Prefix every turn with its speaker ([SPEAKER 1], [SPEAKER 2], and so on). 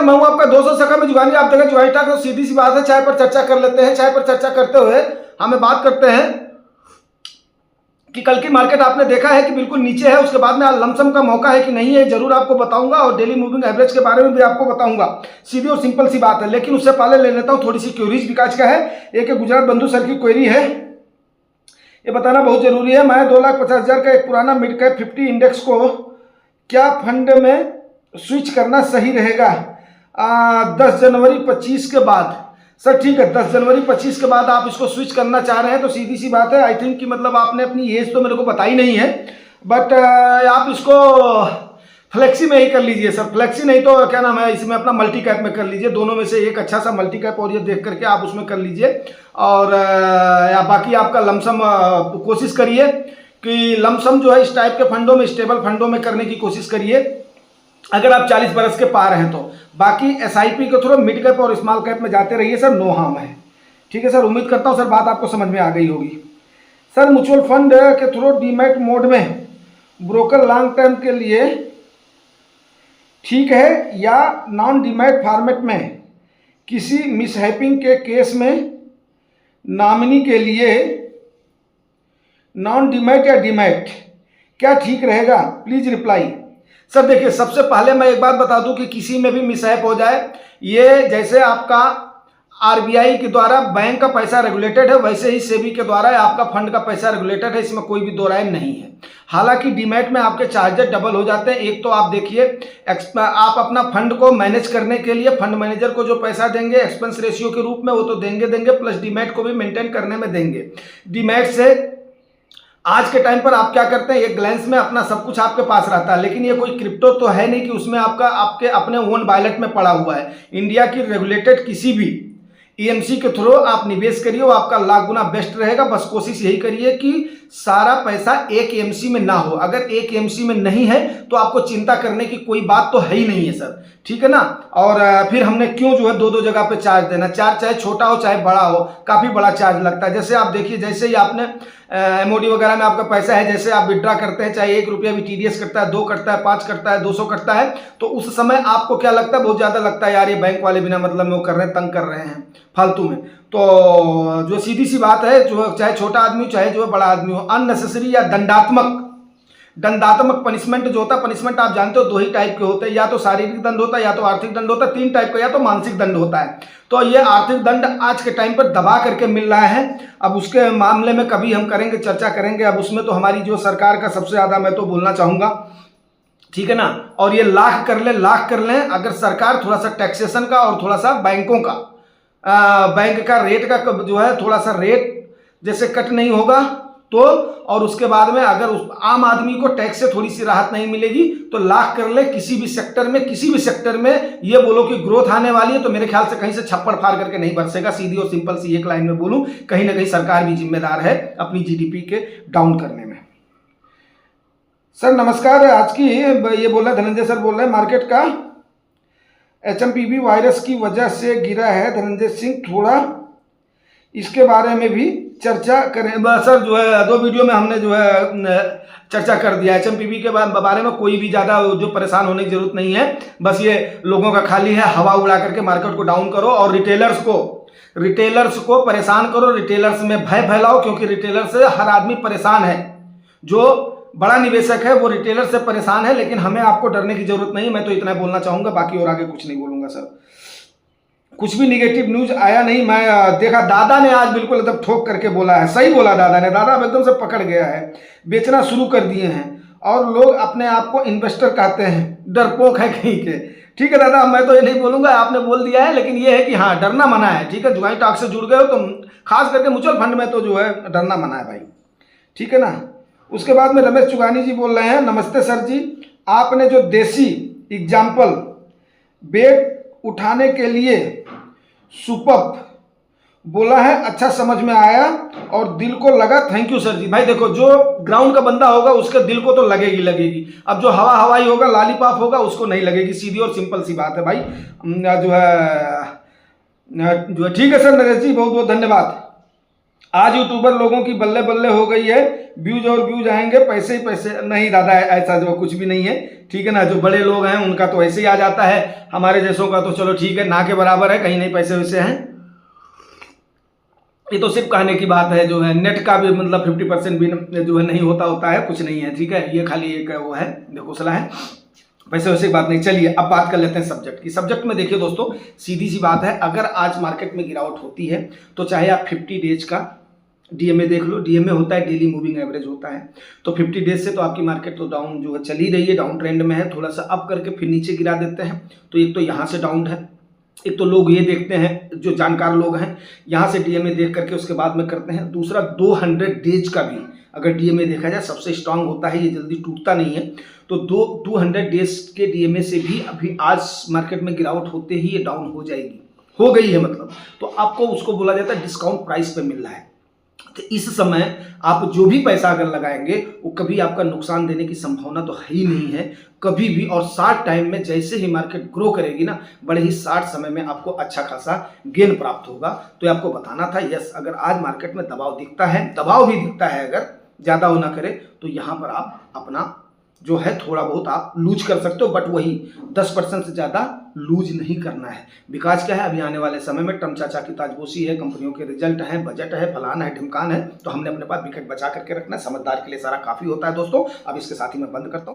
[SPEAKER 1] नमस्कार, मैं हूं आपका दोस्त सखा में जुगानी। आप देखें जुगानी टॉक। तो सीधी सी बात है, चाय पर चर्चा कर लेते हैं। चाय पर चर्चा करते हुए हमें बात करते हैं कि कल की मार्केट आपने देखा है कि बिल्कुल नीचे है, उसके बाद में लमसम का मौका है कि नहीं है, जरूर आपको बताऊंगा और डेली मूविंग एवरेज के बारे में भी आपको बताऊंगा। सीधी और सिंपल सी बात है, लेकिन उससे पहले ले लेता हूं थोड़ी सी क्वेरीज विकास का है। एक गुजरात बंधु सर की क्वेरी है, ये बताना बहुत जरूरी है। मैं 2,50,000 का एक पुराना मिड कैप 50 इंडेक्स को क्या फंड में स्विच करना सही रहेगा 10 जनवरी 25 के बाद? सर ठीक है, 10 जनवरी 25 के बाद आप इसको स्विच करना चाह रहे हैं तो सीधी सी बात है। आई थिंक कि मतलब आपने अपनी एज तो मेरे को बताई नहीं है, बट आप इसको फ्लेक्सी में ही कर लीजिए सर। फ्लेक्सी नहीं तो क्या नाम है, इसमें अपना मल्टी कैप में कर लीजिए। दोनों में से एक अच्छा सा मल्टी कैप और ये देख करके आप उसमें कर लीजिए। और या बाकी आपका लमसम कोशिश करिए कि लमसम जो है इस टाइप के फंडों में, स्टेबल फंडों में करने की कोशिश करिए अगर आप 40 बरस के पार हैं तो। बाकी एसआईपी के थ्रू मिड कैप और स्मॉल कैप में जाते रहिए सर, नो हार्म है। ठीक है सर, उम्मीद करता हूं सर बात आपको समझ में आ गई होगी। सर म्यूचुअल फंड के थ्रू डीमैट मोड में ब्रोकर लॉन्ग टर्म के लिए ठीक है या नॉन डीमैट फॉर्मेट में किसी मिसहैपिंग के केस में नॉमिनी के लिए नॉन डीमैट या डीमैट क्या ठीक रहेगा? Please reply. सर देखिए, सबसे पहले मैं एक बात बता दूं कि किसी में भी मिसहैप हो जाए, ये जैसे आपका आरबीआई के द्वारा बैंक का पैसा रेगुलेटेड है, वैसे ही सेबी के द्वारा आपका फंड का पैसा रेगुलेटेड है, इसमें कोई भी दो राय नहीं है। हालांकि डीमैट में आपके चार्जेस डबल हो जाते हैं। एक तो आप देखिए, आप अपना फंड को मैनेज करने के लिए फंड मैनेजर को जो पैसा देंगे एक्सपेंस रेशियो के रूप में, वो तो देंगे, प्लस डीमैट को भी मेंटेन करने में देंगे। डीमैट से आज के टाइम पर आप क्या करते हैं, एक ग्लैंस में अपना सब कुछ आपके पास रहता है, लेकिन ये कोई क्रिप्टो तो है नहीं कि उसमें आपके अपने ओन वॉलेट में पड़ा हुआ है। इंडिया की रेगुलेटेड किसी भी ईएमसी के थ्रू आप निवेश करिए, वो आपका लाख गुना बेस्ट रहेगा। बस कोशिश यही करिए कि सारा पैसा एक ईएमसी में ना हो। अगर एक ईएमसी में नहीं है तो आपको चिंता करने की कोई बात तो है ही नहीं है सर, ठीक है ना। और फिर हमने क्यों जो है दो जगह पे चार्ज देना, चार्ज चाहे छोटा हो चाहे बड़ा हो, काफी बड़ा चार्ज लगता है। जैसे आप देखिए, जैसे ही आपने एमओडी वगैरह में आपका पैसा है, जैसे आप विड्रा करते हैं, चाहे 1 रुपया भी टीडीएस करता है, 2 करता है, 5 करता है, 200 करता है, तो उस समय आपको क्या लगता है, बहुत ज्यादा लगता है यार ये बैंक वाले बिना मतलब में वो कर रहे हैं, तंग कर रहे हैं फालतू में। तो जो सीधी सी बात है, जो चाहे छोटा आदमी हो चाहे जो बड़ा आदमी हो, अननेसेसरी या दंडात्मक पनिशमेंट जो होता है, पनिशमेंट आप जानते हो 2 ही टाइप के होते हैं, या तो शारीरिक दंड होता है या तो आर्थिक दंड होता है। 3 टाइप का, या तो मानसिक दंड होता है। तो ये आर्थिक दंड आज के टाइम पर दबा करके मिल रहा है। अब उसके मामले में कभी हम करेंगे, चर्चा करेंगे। अब उसमें तो हमारी जो सरकार का सबसे ज्यादा मैं तो बोलना चाहूंगा, ठीक है ना। और ये लाख कर लें अगर सरकार थोड़ा सा टैक्सेशन का और थोड़ा सा बैंकों का बैंक का रेट का जो है थोड़ा सा रेट जैसे कट नहीं होगा तो, और उसके बाद में अगर उस आम आदमी को टैक्स से थोड़ी सी राहत नहीं मिलेगी तो लाख कर ले किसी भी सेक्टर में ये बोलो कि ग्रोथ आने वाली है, तो मेरे ख्याल से कहीं से छप्पड़ फाड़ करके नहीं बरसेगा। सीधी और सिंपल सी एक लाइन में बोलूं, कहीं ना कहीं सरकार भी जिम्मेदार है अपनी जीडीपी के डाउन करने में। सर नमस्कार, आज की ये बोल रहे धनंजय सर बोल रहे हैं मार्केट का एचएमपीवी वायरस की वजह से गिरा है। धनंजय सिंह, थोड़ा इसके बारे में भी चर्चा करें। सर जो है 2 वीडियो में हमने जो है चर्चा कर दिया। एचएमपीवी के बारे में कोई भी ज़्यादा जो परेशान होने की जरूरत नहीं है। बस ये लोगों का खाली है हवा उड़ा करके मार्केट को डाउन करो और रिटेलर्स को परेशान करो, रिटेलर्स में भय फैलाओ, क्योंकि रिटेलर से हर आदमी परेशान है। जो बड़ा निवेशक है वो रिटेलर से परेशान है, लेकिन हमें आपको डरने की जरूरत नहीं। मैं तो इतना बोलना चाहूंगा, बाकी और आगे कुछ नहीं बोलूंगा सर। कुछ भी निगेटिव न्यूज आया नहीं। मैं देखा दादा ने आज बिल्कुल एकदम ठोक करके बोला है, सही बोला दादा ने। दादा एकदम से पकड़ गया है, बेचना शुरू कर दिए हैं और लोग अपने आप को इन्वेस्टर कहते हैं, डरपोक है कहीं के। ठीक है दादा, मैं तो ये नहीं बोलूंगा, आपने बोल दिया है, लेकिन ये है कि हाँ डरना मना है। ठीक है, जुगानी टॉक से जुड़ गए हो तो खास करके म्यूचुअल फंड में तो जो है डरना मना है भाई, ठीक है ना। उसके बाद में रमेश चुगानी जी बोल रहे हैं, नमस्ते सर जी, आपने जो देसी एग्जाम्पल बेट उठाने के लिए सुपर बोला है, अच्छा समझ में आया और दिल को लगा। थैंक यू सर जी। भाई देखो, जो ग्राउंड का बंदा होगा उसके दिल को तो लगेगी। अब जो हवाई होगा, लॉलीपॉप होगा, उसको नहीं लगेगी। सीधी और सिंपल सी बात है भाई, जो है ठीक है सर नरेश जी, बहुत बहुत धन्यवाद। आज यूट्यूबर लोगों की बल्ले बल्ले हो गई है, व्यूज और व्यूज आएंगे, पैसे ही पैसे। नहीं दादा, ऐसा जो कुछ भी नहीं है, ठीक है ना। जो बड़े लोग हैं उनका तो ऐसे ही आ जाता है, हमारे जैसों का तो चलो ठीक है, ना के बराबर है, कहीं नहीं पैसे वैसे हैं। ये तो सिर्फ कहने की बात है, जो है नेट का भी मतलब 50% भी जो है नहीं होता है, कुछ नहीं है, ठीक है। ये खाली एक वो है, घोषणा है, वैसे वैसे बात नहीं। चलिए अब बात कर लेते हैं सब्जेक्ट की। सब्जेक्ट में देखिए दोस्तों, सीधी सी बात है, अगर आज मार्केट में गिरावट होती है तो चाहे आप 50 डेज का डीएमए देख लो, डीएमए होता है डेली मूविंग एवरेज होता है, तो 50 डेज से तो आपकी मार्केट तो डाउन जो है चल ही रही है, डाउन ट्रेंड में है, थोड़ा सा अप करके फिर नीचे गिरा देते हैं, तो एक तो यहाँ से डाउन है। एक तो लोग ये देखते हैं, जो जानकार लोग हैं, यहाँ से डीएमए देख करके उसके बाद में करते हैं। दूसरा 200 डेज का भी अगर डीएमए देखा जाए सबसे स्ट्रांग होता है, ये जल्दी टूटता नहीं है। तो 200 डेज के डीएमए से भी अभी आज मार्केट में गिरावट होते ही ये डाउन हो जाएगी, हो गई है मतलब, तो आपको उसको बोला जाता है डिस्काउंट प्राइस पे मिल रहा है। तो इस समय आप जो भी पैसा अगर लगाएंगे वो कभी आपका नुकसान देने की संभावना तो है ही नहीं है कभी भी। और शॉर्ट टाइम में जैसे ही मार्केट ग्रो करेगी ना, बड़े ही शॉर्ट समय में आपको अच्छा खासा गेन प्राप्त होगा। तो ये आपको बताना था। यस, अगर आज मार्केट में दबाव दिखता है, दबाव भी दिखता है, अगर ज़्यादा हो ना करे, तो यहाँ पर आप अपना जो है थोड़ा बहुत आप लूज कर सकते हो, बट वही 10% से ज़्यादा लूज नहीं करना है। बिकॉज क्या है, अभी आने वाले समय में ट्रम्प चाचा की ताजपोशी है, कंपनियों के रिजल्ट हैं, बजट है, फलाना है, ढिमकान है, तो हमने अपने पास विकेट बचा करके रखना है। समझदार के लिए सारा काफ़ी होता है दोस्तों। अब इसके साथ ही मैं बंद करता हूँ।